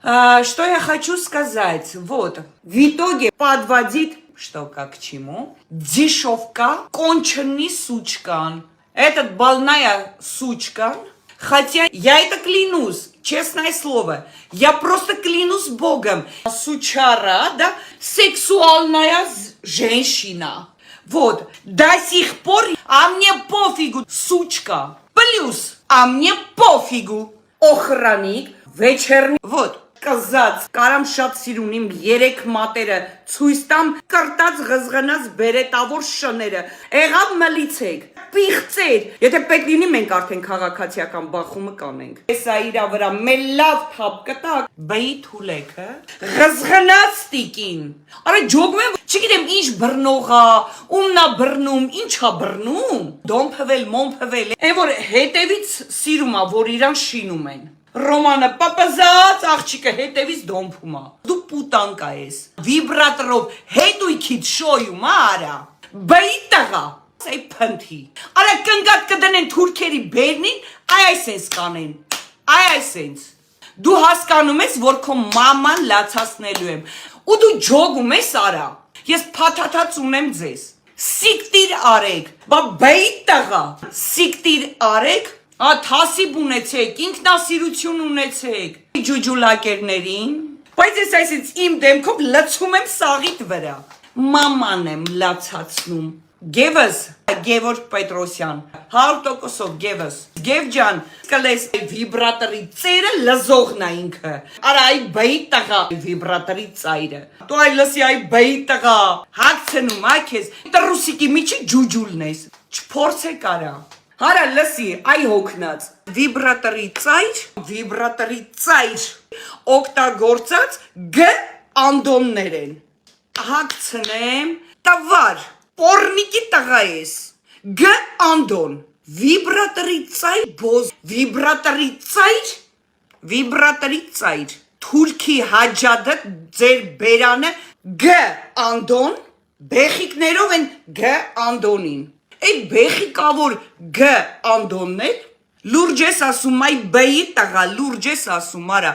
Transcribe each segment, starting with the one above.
Что я хочу сказать? Вот, в итоге подводит, что как к чему, дешевка, конченый сучкан. Этот больная сучка, хотя я это клянусь, честное слово, я просто клянусь Богом. Сучара, да, сексуальная женщина. Вот, до сих пор, а мне пофигу, сучка. Плюс, а мне пофигу, охранник, вечерний. Вот. Կզած, կարամ շատ սիրուն իմ 3 մատերը ցույց տամ կրտած ղզղնած բերետավոր շները եղավ մլիցեք պիղծեր եթե պետք լինի մենք արդեն քաղաքացիական բախումը կանենք հեսա իրա վրա մեր լավ թափ կտակ բեի թուլեքը ղզղնած տիկին արա ջոգում եմ չգիտեմ ինչ բռնողա ումնա բռնում ինչա բռնում դոմփվել մոմփվել այն որ հետևից սիրում ա որ իրան շինում են Ռոմանը պապազած աղջիկը հետևից դոմփում ա դու պուտանկա ես վիբրատորով հետույքից շոյում ա արա բեի տղա Say փնթի արա կնգատ կդնեն թուրքերի բերնին այս էս կանեն այս էս դու հասկանում ես որ քո մաման լացացնելու եմ ու դու ջոգում ես արա ես փաթաթած ունեմ ձեզ սիկտիր արեք բա բեի տղա սիկտիր արեք Թասիբ ունեցեք, ինքնասիրություն ունեցեք, ջուջուլակերներին, բայց ես այսից իմ դեմքով լցում եմ սաղիտ վրա, մաման եմ լացացնում, գևս, Գևորգ Պետրոսյան, 100%-ով գևս, գև ջան, կլես վիբրատորի ծերը լզողն է ինքը, արա այ բեի տղա վիբրատորի ծայրը, դու այ լսի այ բեի տղա, հացնում այ քեզ, տրուսիկի միջի ջուջուլն ես, չփորձեք արա Հարա լսի, այ հոգնած, վիբրատորի ծայր, օգտագործած գ անդոններ են, հագցնեմ, տվար, պորնիկի տղա ես, գ անդոն, վիբրատորի ծայր, բոզ, վիբրատորի ծայր, թուրքի հաջադը ձեր բերանը գ անդոն, բեխիկներով են գ անդոնին Այդ բեխիկավոր գ անդոններ լուրջ ես ասում այ բեի տղա լուրջ ես ասում արա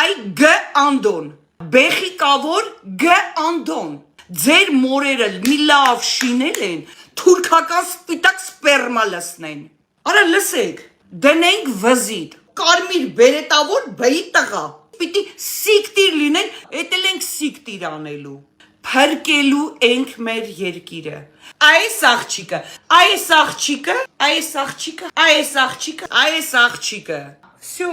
այ գ անդոն բեխիկավոր գ անդոն ձեր մորերը մի լավ շինել են թուրքական սպիտակ սպերմա լսնեն արա լսեք դնենք վզիտ կարմիր բերետավոր բեի տղա պիտի սիկտիր լինեն էտել ենք սիկտիր անելու Փրկելու ենք մեր երկիրը Այս աղջիկը Всё